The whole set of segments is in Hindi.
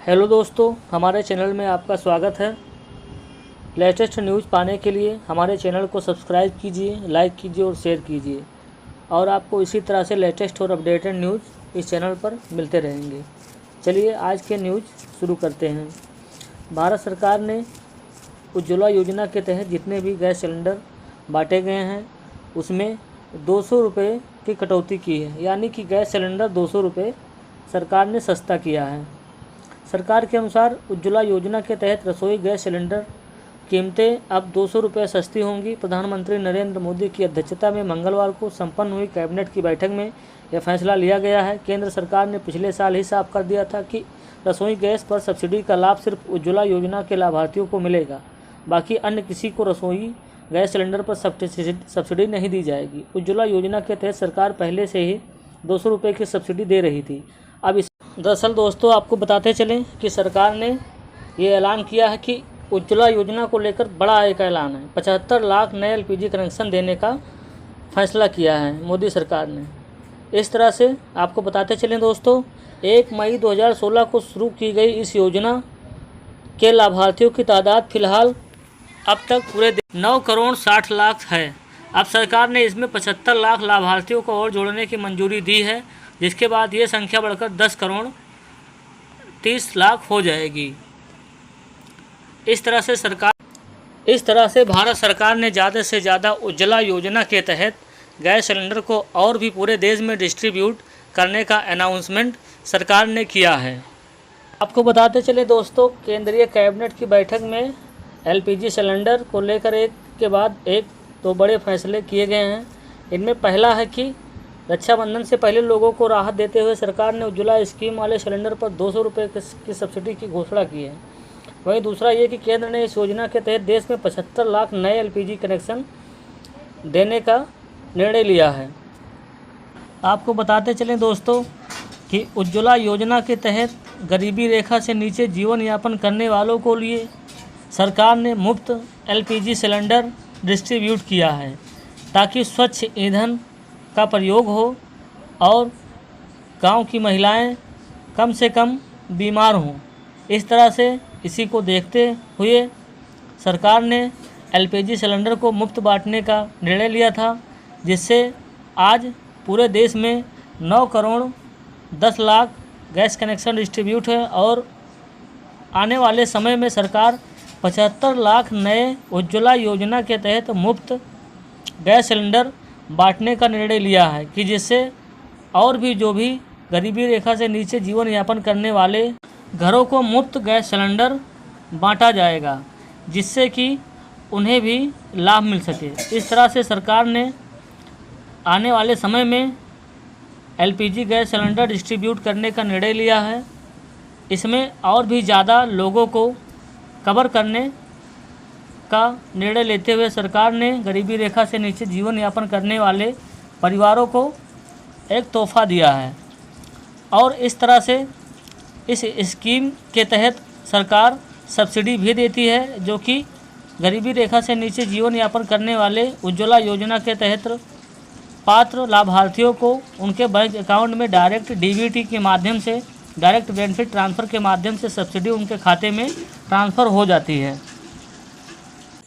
हेलो दोस्तों, हमारे चैनल में आपका स्वागत है। लेटेस्ट न्यूज़ पाने के लिए हमारे चैनल को सब्सक्राइब कीजिए, लाइक कीजिए और शेयर कीजिए और आपको इसी तरह से लेटेस्ट और अपडेटेड न्यूज़ इस चैनल पर मिलते रहेंगे। चलिए आज के न्यूज़ शुरू करते हैं। भारत सरकार ने उज्ज्वला योजना के तहत जितने भी गैस सिलेंडर बांटे गए हैं उसमें 200 रुपये की कटौती की है, यानी कि गैस सिलेंडर 200 रुपये सरकार ने सस्ता किया है। सरकार के अनुसार उज्ज्वला योजना के तहत रसोई गैस सिलेंडर कीमतें अब 200 रुपये सस्ती होंगी। प्रधानमंत्री नरेंद्र मोदी की अध्यक्षता में मंगलवार को संपन्न हुई कैबिनेट की बैठक में यह फैसला लिया गया है। केंद्र सरकार ने पिछले साल ही साफ कर दिया था कि रसोई गैस पर सब्सिडी का लाभ सिर्फ उज्ज्वला योजना के लाभार्थियों को मिलेगा, बाकी अन्य किसी को रसोई गैस सिलेंडर पर सब्सिडी नहीं दी जाएगी। उज्ज्वला योजना के तहत सरकार पहले से ही 200 रुपये की सब्सिडी दे रही थी। अब इस दरअसल दोस्तों आपको बताते चलें कि सरकार ने ये ऐलान किया है कि उज्ज्वला योजना को लेकर बड़ा एक ऐलान है। 75 लाख नए एलपीजी कनेक्शन देने का फैसला किया है मोदी सरकार ने। इस तरह से आपको बताते चलें दोस्तों, 1 मई 2016 को शुरू की गई इस योजना के लाभार्थियों की तादाद फिलहाल अब तक पूरे 9 करोड़ 60 लाख है। अब सरकार ने इसमें 75 लाख लाभार्थियों को और जोड़ने की मंजूरी दी है, जिसके बाद ये संख्या बढ़कर 10 करोड़ 30 लाख हो जाएगी। इस तरह से भारत सरकार ने ज़्यादा से ज़्यादा उज्ज्वला योजना के तहत गैस सिलेंडर को और भी पूरे देश में डिस्ट्रीब्यूट करने का अनाउंसमेंट सरकार ने किया है। आपको बताते चले दोस्तों, केंद्रीय कैबिनेट की बैठक में एलपीजी सिलेंडर को लेकर एक के बाद एक दो बड़े फैसले किए गए हैं। इनमें पहला है कि रक्षाबंधन से पहले लोगों को राहत देते हुए सरकार ने उज्ज्वला स्कीम वाले सिलेंडर पर 200 रुपये की सब्सिडी की घोषणा की है। वहीं दूसरा ये कि केंद्र ने इस योजना के तहत देश में 75 लाख नए एलपीजी कनेक्शन देने का निर्णय लिया है। आपको बताते चलें दोस्तों कि उज्ज्वला योजना के तहत गरीबी रेखा से नीचे जीवन यापन करने वालों को लिए सरकार ने मुफ्त एलपीजी सिलेंडर डिस्ट्रीब्यूट किया है, ताकि स्वच्छ ईंधन का प्रयोग हो और गांव की महिलाएं कम से कम बीमार हों। इस तरह से इसी को देखते हुए सरकार ने एलपीजी सिलेंडर को मुफ्त बांटने का निर्णय लिया था, जिससे आज पूरे देश में 9 crore 10 lakh gas connection distribute है और आने वाले समय में सरकार 75 लाख नए उज्ज्वला योजना के तहत मुफ्त गैस सिलेंडर बांटने का निर्णय लिया है कि जिससे और भी जो भी गरीबी रेखा से नीचे जीवन यापन करने वाले घरों को मुफ्त गैस सिलेंडर बांटा जाएगा, जिससे कि उन्हें भी लाभ मिल सके। इस तरह से सरकार ने आने वाले समय में एलपीजी गैस सिलेंडर डिस्ट्रीब्यूट करने का निर्णय लिया है। इसमें और भी ज़्यादा लोगों को कवर करने का निर्णय लेते हुए सरकार ने गरीबी रेखा से नीचे जीवन यापन करने वाले परिवारों को एक तोहफा दिया है और इस तरह से इस स्कीम के तहत सरकार सब्सिडी भी देती है, जो कि गरीबी रेखा से नीचे जीवन यापन करने वाले उज्ज्वला योजना के तहत पात्र लाभार्थियों को उनके बैंक अकाउंट में डायरेक्ट डीबीटी के माध्यम से, डायरेक्ट बेनिफिट ट्रांसफ़र के माध्यम से सब्सिडी उनके खाते में ट्रांसफ़र हो जाती है।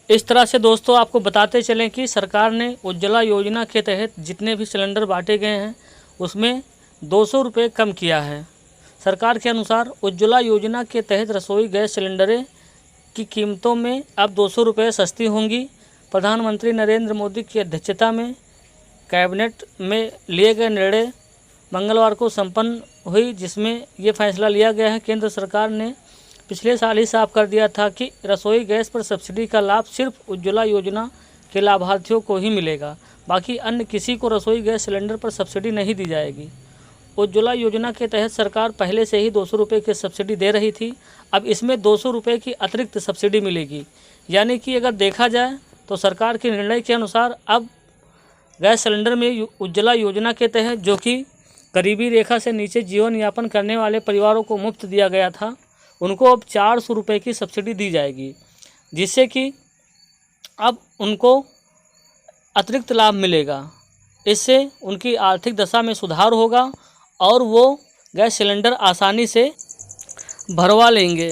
इस तरह से दोस्तों आपको बताते चलें कि सरकार ने उज्ज्वला योजना के तहत जितने भी सिलेंडर बांटे गए हैं उसमें 200 रुपये कम किया है। सरकार के अनुसार उज्ज्वला योजना के तहत रसोई गैस सिलेंडरें की कीमतों में अब 200 रुपये सस्ती होंगी। प्रधानमंत्री नरेंद्र मोदी की अध्यक्षता में कैबिनेट में लिए गए निर्णय मंगलवार को संपन्न हुई, जिसमें ये फैसला लिया गया है। केंद्र सरकार ने पिछले साल ही साफ कर दिया था कि रसोई गैस पर सब्सिडी का लाभ सिर्फ उज्ज्वला योजना के लाभार्थियों को ही मिलेगा, बाकी अन्य किसी को रसोई गैस सिलेंडर पर सब्सिडी नहीं दी जाएगी। उज्ज्वला योजना के तहत सरकार पहले से ही 200 रुपये की सब्सिडी दे रही थी। अब इसमें 200 रुपये की अतिरिक्त सब्सिडी मिलेगी, यानी कि अगर देखा जाए तो सरकार के निर्णय के अनुसार अब गैस सिलेंडर में उज्ज्वला योजना के तहत जो कि गरीबी रेखा से नीचे जीवन यापन करने वाले परिवारों को मुफ्त दिया गया था, उनको अब 400 रुपये की सब्सिडी दी जाएगी, जिससे कि अब उनको अतिरिक्त लाभ मिलेगा। इससे उनकी आर्थिक दशा में सुधार होगा और वो गैस सिलेंडर आसानी से भरवा लेंगे।